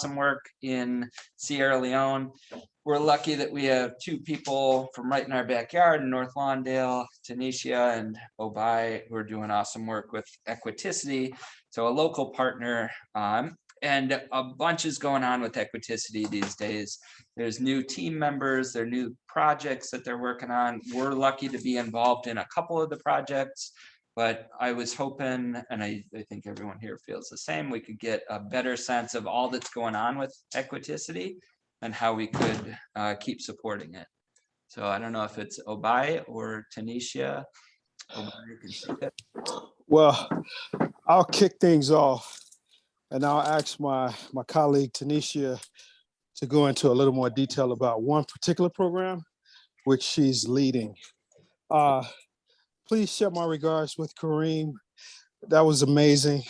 some work in Sierra Leone. We're lucky that we have two people from right in our backyard in North Lawndale, Tanishia and Oboi, who are doing awesome work with Equiticity, so a local partner. And a bunch is going on with Equiticity these days. There's new team members, there are new projects that they're working on. We're lucky to be involved in a couple of the projects, but I was hoping, and I think everyone here feels the same, we could get a better sense of all that's going on with Equiticity and how we could keep supporting it. So I don't know if it's Oboi or Tanishia. Oboi, you can see it. Well, I'll kick things off and I'll ask my colleague Tanishia to go into a little more detail about one particular program, which she's leading. Please share my regards with Kareem. That was amazing.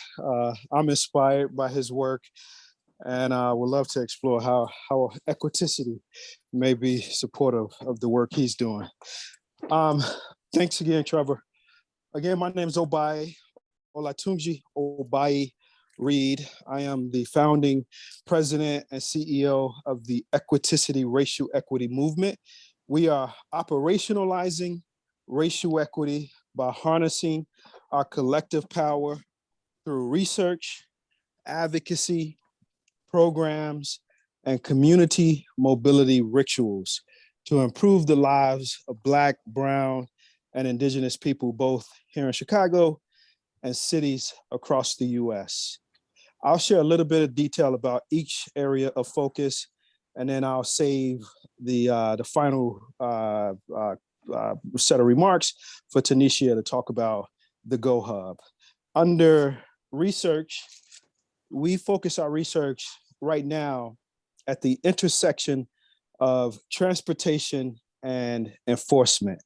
I'm inspired by his work, and I would love to explore how Equiticity may be supportive of the work he's doing. Thanks again, Trevor. Again, my name is Oboi Olatunji Oboi Reed. I am the founding president and CEO of the Equiticity Racial Equity Movement. We are operationalizing racial equity by harnessing our collective power through research, advocacy, programs, and community mobility rituals to improve the lives of Black, Brown, and Indigenous people, both here in Chicago and cities across the US. I'll share a little bit of detail about each area of focus, and then I'll save the final set of remarks for Tanishia to talk about the Go Hub. Under research, we focus our research right now at the intersection of transportation and enforcement.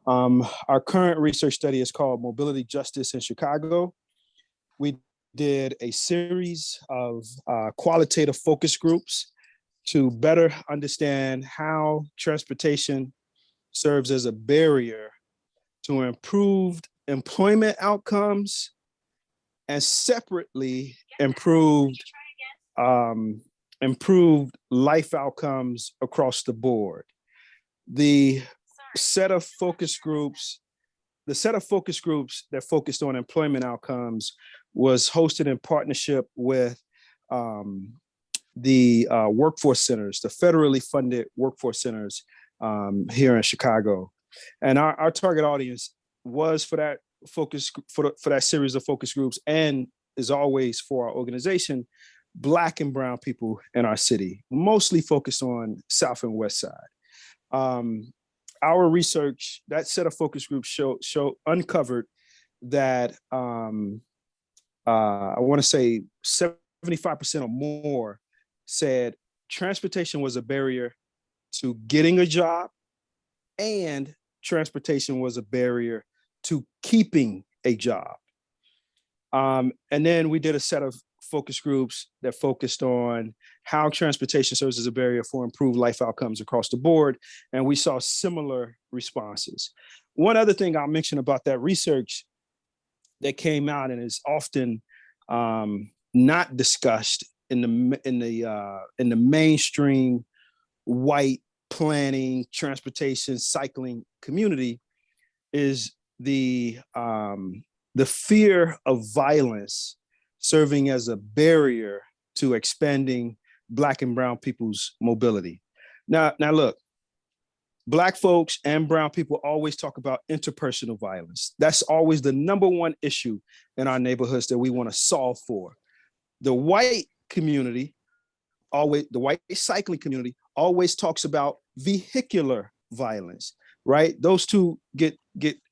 Our current research study is called Mobility Justice in Chicago. We did a series of qualitative focus groups to better understand how transportation serves as a barrier to improved employment outcomes and separately improved life outcomes across the board. The set of focus groups that focused on employment outcomes was hosted in partnership with the workforce centers, the federally funded workforce centers here in Chicago. And our target audience was for that focus, for that series of focus groups, and is always for our organization, Black and Brown people in our city, mostly focused on South and West Side. Our research, that set of focus groups uncovered that I want to say 75% or more said transportation was a barrier to getting a job, and transportation was a barrier to keeping a job. And then we did a set of focus groups that focused on how transportation serves as a barrier for improved life outcomes across the board. And we saw similar responses. One other thing I'll mention about that research that came out and is often not discussed in the mainstream white planning, transportation, cycling community is the fear of violence serving as a barrier to expanding Black and Brown people's mobility. Now look, Black folks and Brown people always talk about interpersonal violence. That's always the number one issue in our neighborhoods that we want to solve for. The white community, the white cycling community always talks about vehicular violence, right? Those two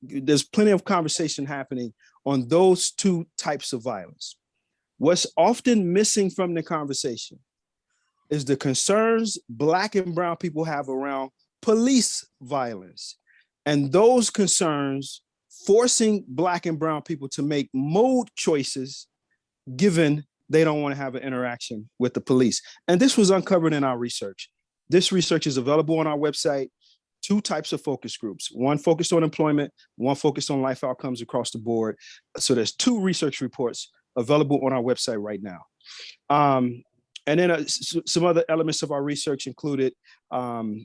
there's plenty of conversation happening on those two types of violence. What's often missing from the conversation is the concerns Black and Brown people have around police violence, and those concerns forcing Black and Brown people to make mode choices given they don't want to have an interaction with the police. And this was uncovered in our research. This research is available on our website. Two types of focus groups, one focused on employment, one focused on life outcomes across the board. So there's two research reports available on our website right now. And then some other elements of our research included,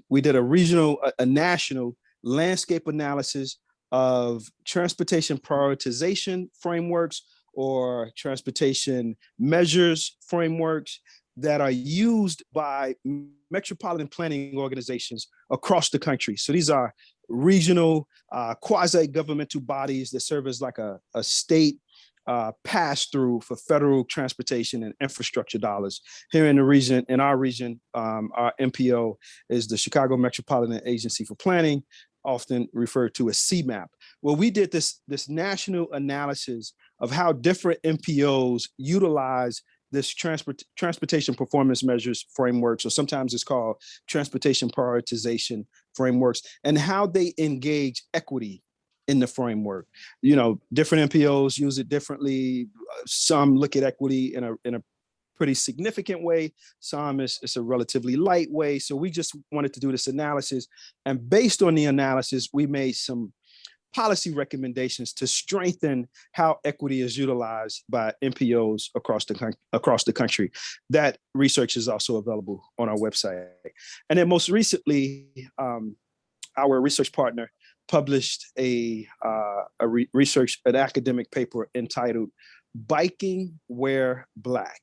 we did a national landscape analysis of transportation prioritization frameworks or transportation measures frameworks that are used by metropolitan planning organizations across the country. So these are regional quasi-governmental bodies that serve as like a state pass-through for federal transportation and infrastructure dollars. Here in the region, in our region, our MPO is the Chicago Metropolitan Agency for Planning, often referred to as CMAP. Well, we did this national analysis of how different MPOs utilize this transportation performance measures frameworks, or sometimes it's called transportation prioritization frameworks, and how they engage equity in the framework. You know, different MPOs use it differently. Some look at equity in a pretty significant way. Some it's a relatively light way. So we just wanted to do this analysis, and based on the analysis, we made some policy recommendations to strengthen how equity is utilized by MPOs across the country. That research is also available on our website. And then most recently, our research partner published an academic paper entitled "Biking Where Black."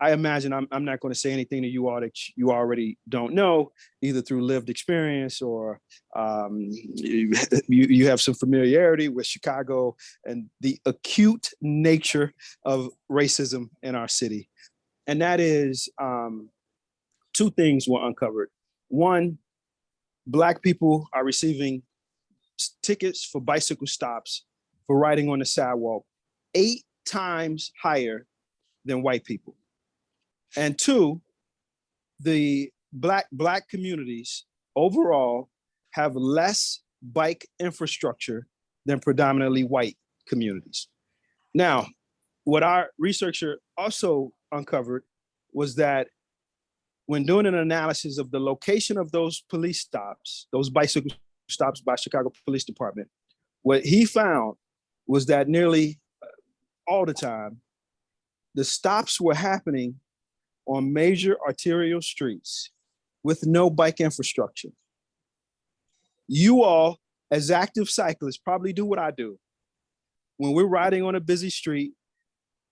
I imagine I'm not going to say anything to you all that you already don't know, either through lived experience or you have some familiarity with Chicago and the acute nature of racism in our city. And that is, two things were uncovered. One, Black people are receiving tickets for bicycle stops for riding on the sidewalk 8 times higher than white people. And two, the black communities overall have less bike infrastructure than predominantly white communities. Now, what our researcher also uncovered was that when doing an analysis of the location of those police stops, those bicycle stops by Chicago Police Department, what he found was that nearly all the time, the stops were happening on major arterial streets with no bike infrastructure. You all, as active cyclists, probably do what I do. When we're riding on a busy street,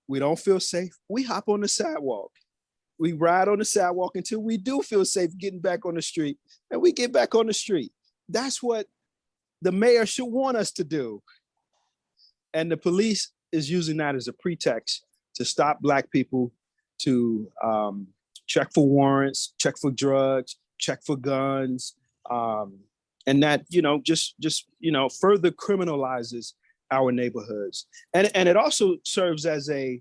we don't feel safe, we hop on the sidewalk. We ride on the sidewalk until we do feel safe getting back on the street, and we get back on the street. That's what the mayor should want us to do. And the police is using that as a pretext to stop Black people, to check for warrants, check for drugs, check for guns, and that just further criminalizes our neighborhoods. And it also serves as a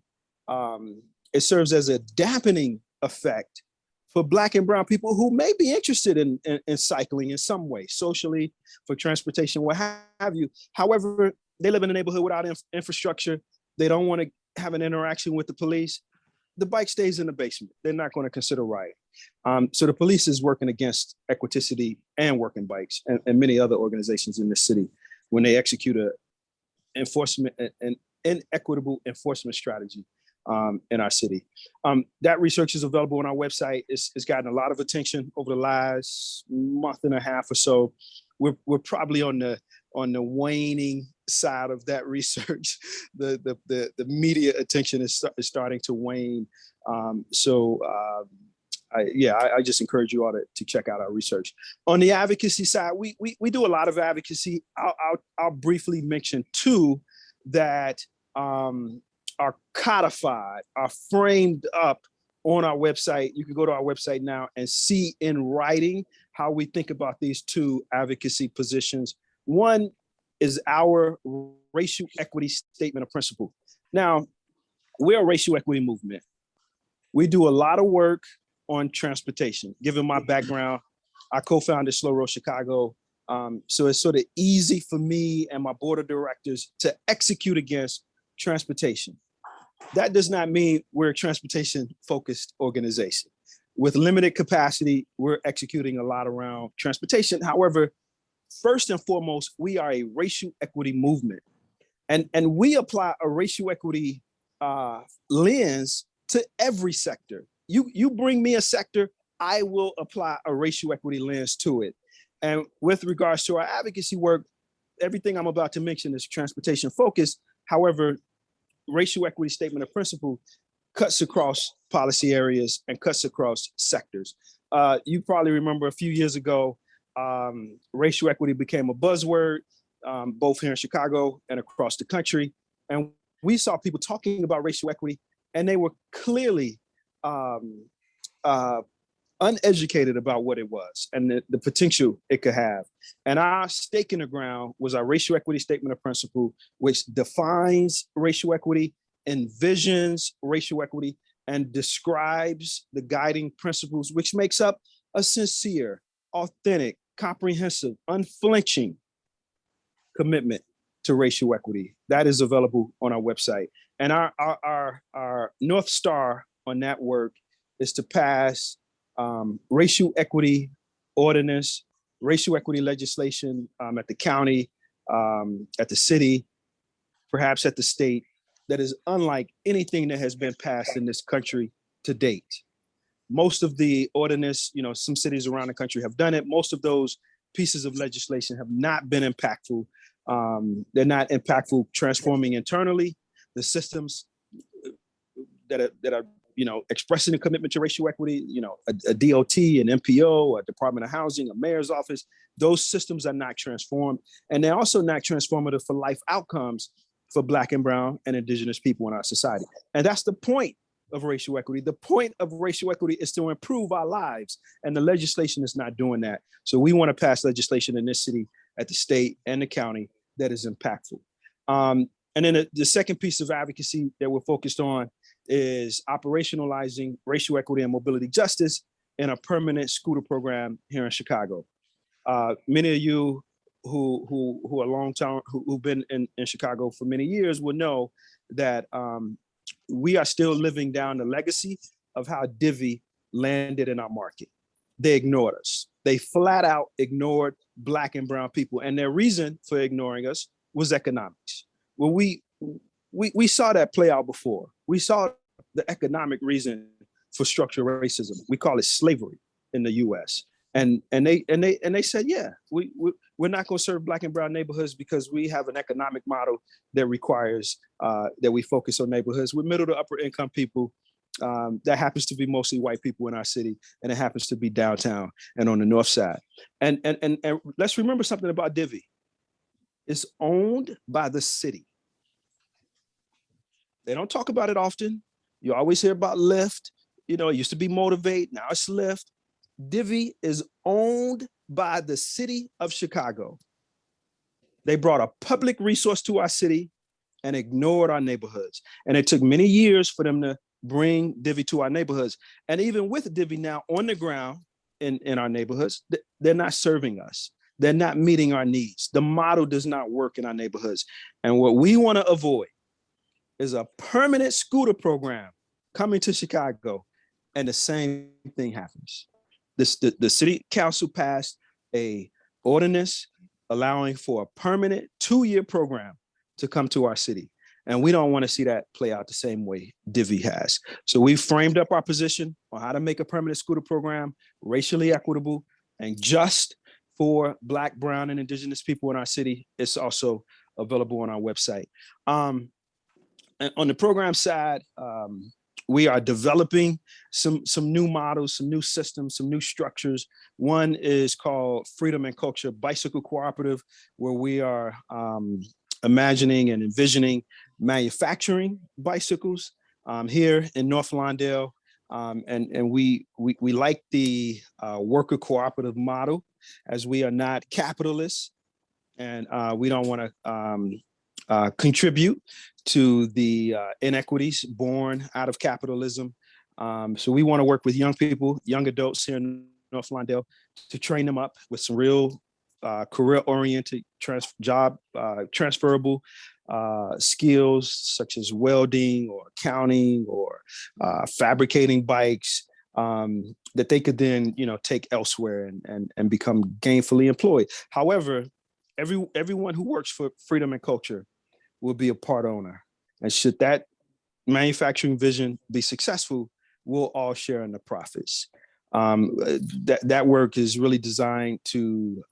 dampening effect for Black and brown people who may be interested in cycling in some way, socially, for transportation, what have you. However, they live in a neighborhood without infrastructure. They don't want to have an interaction with the police. The bike stays in the basement. They're not going to consider riding. So the police is working against Equiticity and Working Bikes and many other organizations in the city when they execute an inequitable enforcement strategy in our city. That research is available on our website. It's gotten a lot of attention over the last month and a half or so. We're probably on the waning side of that research. The media attention is starting to wane. I just encourage you all to check out our research. On the advocacy side, we do a lot of advocacy. I'll briefly mention 2 that are codified, are framed up on our website. You can go to our website now and see in writing how we think about these 2 advocacy positions. One is our racial equity statement of principle. Now, we're a racial equity movement. We do a lot of work on transportation. Given my background, I co-founded Slow Road Chicago. So it's sort of easy for me and my board of directors to execute against transportation. That does not mean we're a transportation-focused organization. With limited capacity, we're executing a lot around transportation. However, first and foremost, we are a racial equity movement. And we apply a racial equity lens to every sector you bring me a sector, I will apply a racial equity lens to it. And with regards to our advocacy work, everything I'm about to mention is transportation focused. However, racial equity statement of principle cuts across policy areas and cuts across sectors. You probably remember a few years ago, racial equity became a buzzword, both here in Chicago and across the country. And we saw people talking about racial equity, and they were clearly uneducated about what it was and the potential it could have. And our stake in the ground was our racial equity statement of principle, which defines racial equity, envisions racial equity, and describes the guiding principles, which makes up a sincere, authentic, comprehensive, unflinching commitment to racial equity. That is available on our website. And our North Star on that work is to pass racial equity ordinance, racial equity legislation at the county, at the city, perhaps at the state, that is unlike anything that has been passed in this country to date. Most of the ordinance, some cities around the country have done it. Most of those pieces of legislation have not been impactful. They're not impactful transforming internally the systems that are expressing a commitment to racial equity, a DOT, an MPO, a Department of Housing, a mayor's office. Those systems are not transformed. And they're also not transformative for life outcomes for Black and Brown and Indigenous people in our society. And that's the point of racial equity. The point of racial equity is to improve our lives, and the legislation is not doing that. So we want to pass legislation in this city, at the state and the county, that is impactful. And then the second piece of advocacy that we're focused on is operationalizing racial equity and mobility justice in a permanent scooter program here in Chicago. Many of you who are long term, who've been in Chicago for many years will know that we are still living down the legacy of how Divvy landed in our market. They ignored us. They flat out ignored Black and Brown people. And their reason for ignoring us was economics. Well, we saw that play out before. We saw the economic reason for structural racism. We call it slavery in the US. And they said, yeah, we're not going to serve Black and Brown neighborhoods because we have an economic model that requires that we focus on neighborhoods with middle to upper income people. That happens to be mostly white people in our city, and it happens to be downtown and on the north side. And let's remember something about Divvy. It's owned by the city. They don't talk about it often. You always hear about Lyft. It used to be Motivate, now it's Lyft. Divvy is owned by the city of Chicago. They brought a public resource to our city and ignored our neighborhoods. And it took many years for them to bring Divvy to our neighborhoods. And even with Divvy now on the ground in our neighborhoods, they're not serving us. They're not meeting our needs. The model does not work in our neighborhoods. And what we want to avoid is a permanent scooter program coming to Chicago, and the same thing happens. The city council passed a ordinance allowing for a permanent 2-year program to come to our city. And we don't want to see that play out the same way Divvy has. So we framed up our position on how to make a permanent scooter program racially equitable and just for Black, Brown, and Indigenous people in our city. It's also available on our website. And on the program side, we are developing some new models, some new systems, some new structures. One is called Freedom and Culture Bicycle Cooperative, where we are imagining and envisioning manufacturing bicycles here in North Lawndale. And we like the worker cooperative model, as we are not capitalists, and we don't want to contribute to the inequities born out of capitalism. So we want to work with young people, young adults here in North Lawndale, to train them up with some real career-oriented transferable skills, such as welding or accounting or fabricating bikes, that they could then take elsewhere and become gainfully employed. However, everyone who works for Freedom and Culture will be a part owner. And should that manufacturing vision be successful, we'll all share in the profits. That work is really designed to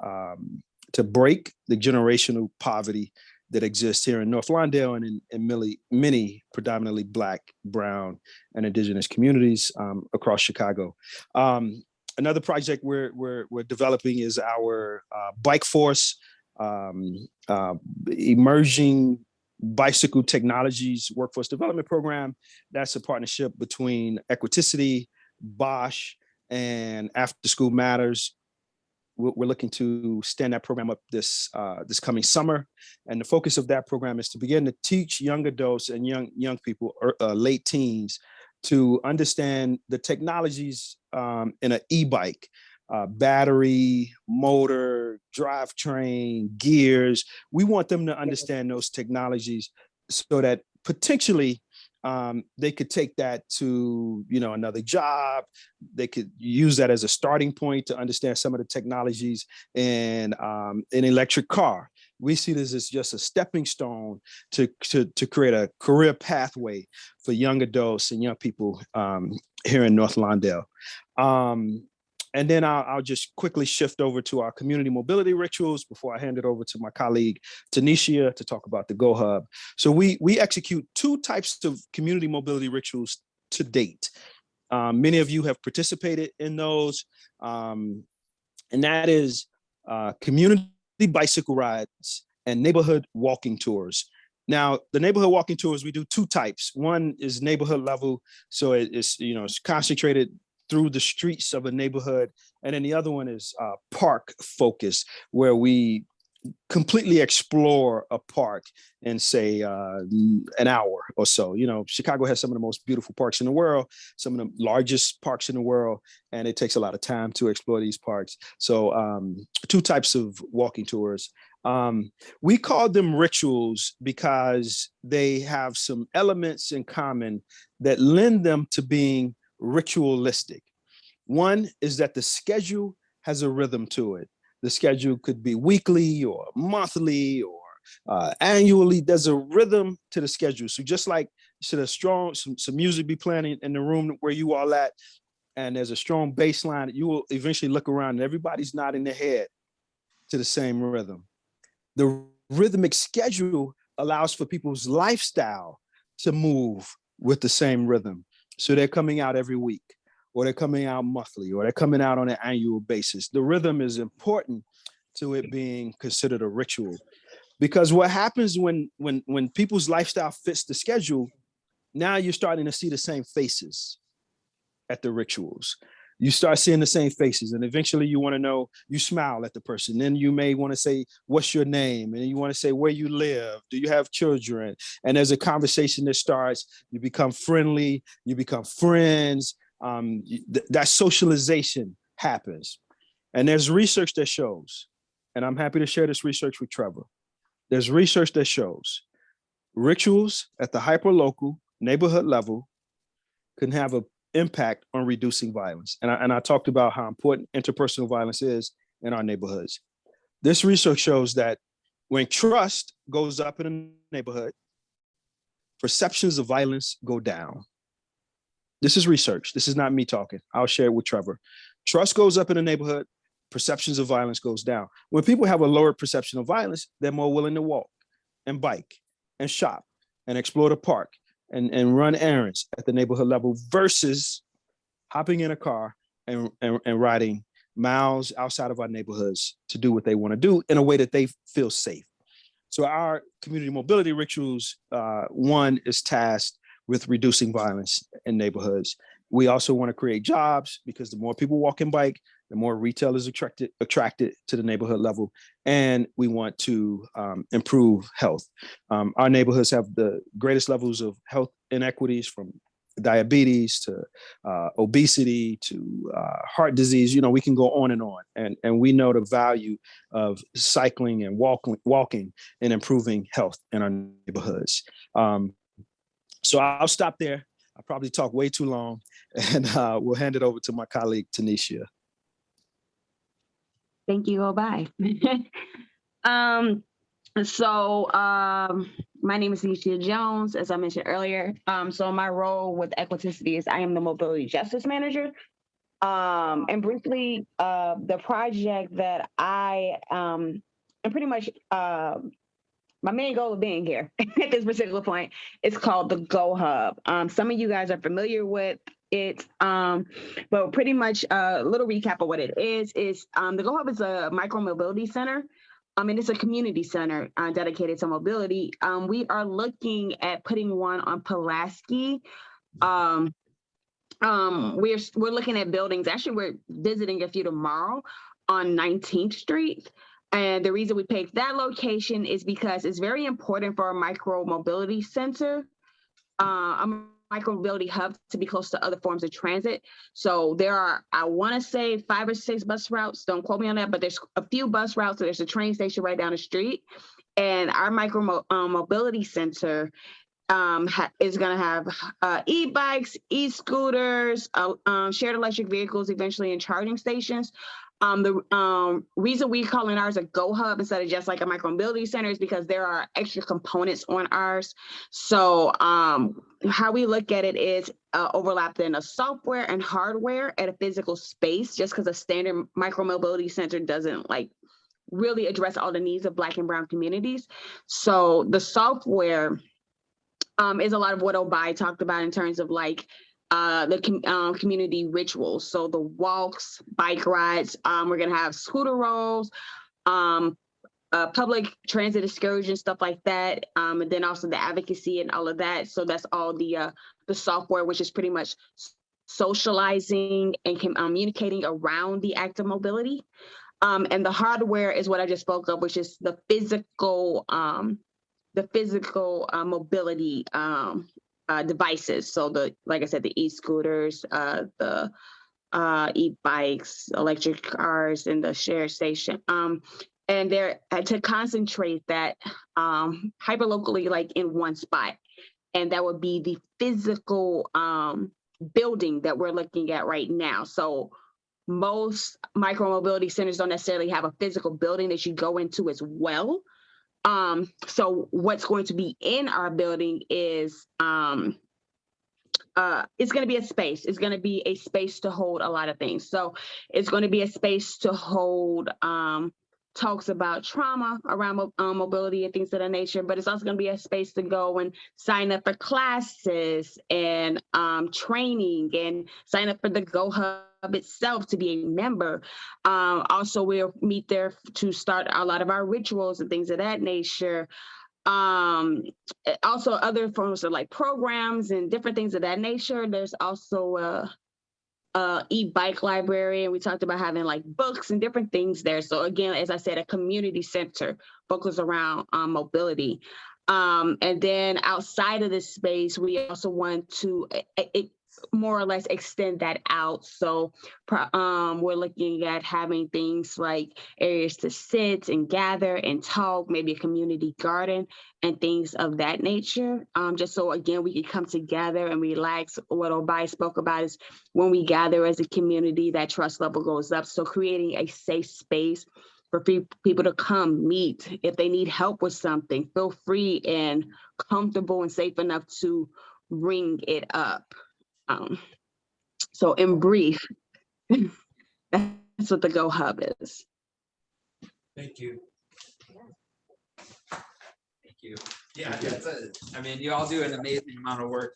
break the generational poverty that exists here in North Lawndale and in many predominantly Black, Brown, and Indigenous communities across Chicago. Another project we're developing is our bike force, emerging bicycle technologies workforce development program. That's a partnership between Equiticity, Bosch, and After School Matters. We're looking to stand that program up this coming summer, and the focus of that program is to begin to teach young adults and young people, late teens, to understand the technologies in an e-bike, battery, motor, drivetrain, gears. We want them to understand those technologies so that potentially they could take that to, another job. They could use that as a starting point to understand some of the technologies in an electric car. We see this as just a stepping stone to create a career pathway for young adults and young people here in North Lawndale. And then I'll just quickly shift over to our community mobility rituals before I hand it over to my colleague, Tanishia, to talk about the Go Hub. So we execute 2 types of community mobility rituals to date. Many of you have participated in those, and that is community bicycle rides and neighborhood walking tours. Now, the neighborhood walking tours, we do 2 types. One is neighborhood level, so it's concentrated through the streets of a neighborhood. And then the other one is park focus, where we completely explore a park in, say, an hour or so. Chicago has some of the most beautiful parks in the world, some of the largest parks in the world, and it takes a lot of time to explore these parks. So 2 types of walking tours. We call them rituals because they have some elements in common that lend them to being ritualistic. One is that the schedule has a rhythm to it. The schedule could be weekly or monthly or annually. There's a rhythm to the schedule. So just like should a strong some music be playing in the room where you all at, and there's a strong bass line, you will eventually look around and everybody's nodding their head to the same rhythm. The rhythmic schedule allows for people's lifestyle to move with the same rhythm. So they're coming out every week, or they're coming out monthly, or they're coming out on an annual basis. The rhythm is important to it being considered a ritual, because what happens when people's lifestyle fits the schedule, now you're starting to see the same faces at the rituals. You start seeing the same faces, and eventually you want to know, you smile at the person. Then you may want to say, what's your name? And you want to say where you live. Do you have children? And there's a conversation that starts, you become friendly, you become friends. That socialization happens. And there's research that shows, and I'm happy to share this research with Trevor. There's research that shows rituals at the hyperlocal neighborhood level can have an impact on reducing violence. And I talked about how important interpersonal violence is in our neighborhoods. This research shows that when trust goes up in a neighborhood, perceptions of violence go down. This is research. This is not me talking. I'll share it with Trevor. Trust goes up in a neighborhood, perceptions of violence goes down. When people have a lower perception of violence, they're more willing to walk and bike and shop and explore the park and run errands at the neighborhood level versus hopping in a car and riding miles outside of our neighborhoods to do what they want to do in a way that they feel safe. So our community mobility rituals, one is tasked with reducing violence in neighborhoods. We also want to create jobs, because the more people walk and bike, the more retail is attracted to the neighborhood level. And we want to improve health. Our neighborhoods have the greatest levels of health inequities, from diabetes to obesity to heart disease. We can go on. And we know the value of cycling and walking and improving health in our neighborhoods. So I'll stop there. I probably talked way too long, and we'll hand it over to my colleague, Tanishia. Thank you, Oboi. So my name is Tanishia Jones, as I mentioned earlier. So my role with Equiticity is I am the Mobility Justice Manager. And briefly, the project that I and pretty much my main goal of being here at this particular point is called the Go Hub. Some of you guys are familiar with it, but pretty much a little recap of what it is the Go Hub is a micro mobility center. And it's a community center dedicated to mobility. We are looking at putting one on Pulaski. We're looking at buildings. Actually, we're visiting a few tomorrow on 19th Street. And the reason we picked that location is because it's very important for a micro mobility center, a micro mobility hub, to be close to other forms of transit. So there are, I want to say 5 or 6 bus routes. Don't quote me on that, but there's a few bus routes. So there's a train station right down the street. And our micro mobility center is going to have e-bikes, e-scooters, shared electric vehicles, eventually in charging stations. The reason we calling ours a Go Hub instead of just like a micro mobility center is because there are extra components on ours. So how we look at it is overlapped in a software and hardware at a physical space, just because a standard micro mobility center doesn't like really address all the needs of Black and Brown communities. So the software is a lot of what Oboi talked about in terms of like the community rituals. So the walks, bike rides, we're gonna have scooter rolls, public transit excursions, stuff like that, and then also the advocacy and all of that. So that's all the software, which is pretty much socializing and communicating around the act of mobility. And the hardware is what I just spoke of, which is the physical mobility devices. So like I said, the e-scooters, the e-bikes, electric cars, and the share station. And they're to concentrate that hyperlocally, like in one spot. And that would be the physical building that we're looking at right now. So most micromobility centers don't necessarily have a physical building that you go into as well. So what's going to be in our building is it's going to be a space. It's going to be a space to hold a lot of things. So it's going to be a space to hold talks about trauma around mobility and things of that nature, but it's also going to be a space to go and sign up for classes and training and sign up for the Go Hub itself to be a member. Also, we'll meet there to start a lot of our rituals and things of that nature. Also other forms of like programs and different things of that nature. There's also e-bike library, and we talked about having like books and different things there. So again, as I said, a community center focused around mobility. And then outside of this space, we also want to more or less extend that out. So we're looking at having things like areas to sit and gather and talk, maybe a community garden and things of that nature. Just so again, we can come together and relax. What Oboi spoke about is when we gather as a community, that trust level goes up. So creating a safe space for people to come meet. If they need help with something, feel free and comfortable and safe enough to ring it up. So in brief, that's what the Go Hub is. Thank you. Thank you. Yeah, I mean, you all do an amazing amount of work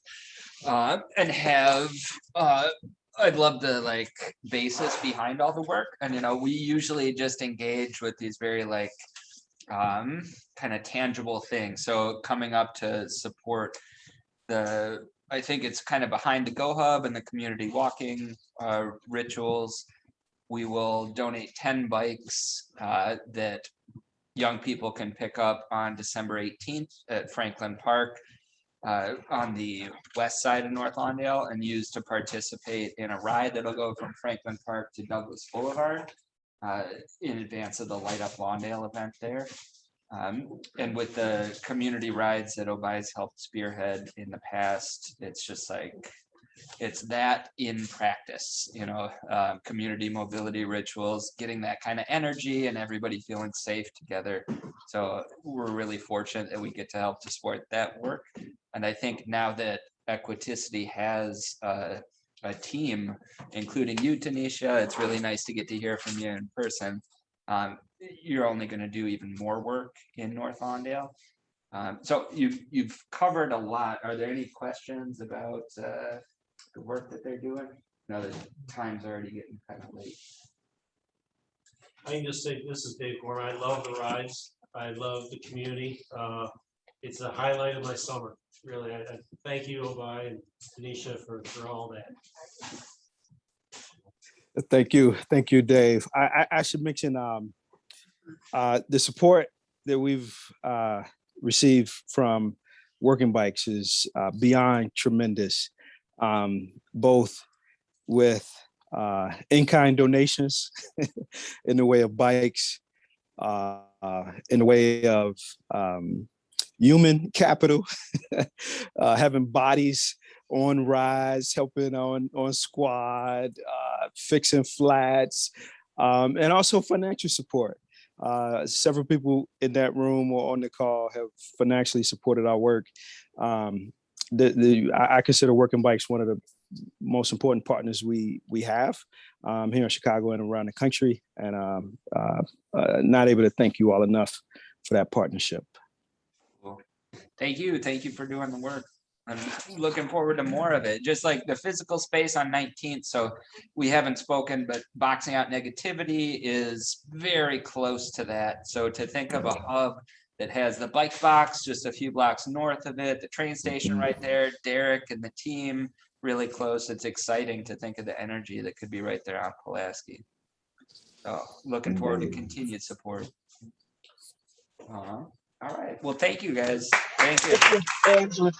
and have, I'd love the like basis behind all the work. And, you know, we usually just engage with these very like kind of tangible things. So coming up to support I think it's kind of behind the Go Hub and the community walking rituals. We will donate 10 bikes that young people can pick up on December 18th at Franklin Park on the west side of North Lawndale and use to participate in a ride that'll go from Franklin Park to Douglas Boulevard in advance of the Light Up Lawndale event there. And with the community rides that Oboi's helped spearhead in the past, it's just like it's that in practice, you know, community mobility rituals, getting that kind of energy and everybody feeling safe together. So we're really fortunate that we get to help to support that work. And I think now that Equiticity has a team, including you, Tanishia, it's really nice to get to hear from you in person. You're only going to do even more work in North Lawndale. So you've covered a lot. Are there any questions about the work that they're doing? Now the time's already getting kind of late. I can just say, this is Dave Gorman. I love the rides. I love the community. It's a highlight of my summer. Really, I thank you, Oboi and Tanishia, for all that. Thank you, Dave. I should mention the support that we've received from Working Bikes is beyond tremendous, both with in-kind donations in the way of bikes, in the way of human capital, having bodies on rides, helping on squad, fixing flats, and also financial support. Several people in that room or on the call have financially supported our work. I consider Working Bikes one of the most important partners we have here in Chicago and around the country, and not able to thank you all enough for that partnership. Cool. Thank you for doing the work. I'm looking forward to more of it, just like the physical space on 19th. So we haven't spoken, but Boxing Out Negativity is very close to that. So to think of a hub that has the bike box just a few blocks north of it, the train station right there, Derek and the team really close. It's exciting to think of the energy that could be right there on Pulaski. So looking forward to continued support. All right. Well, thank you guys. Thank you.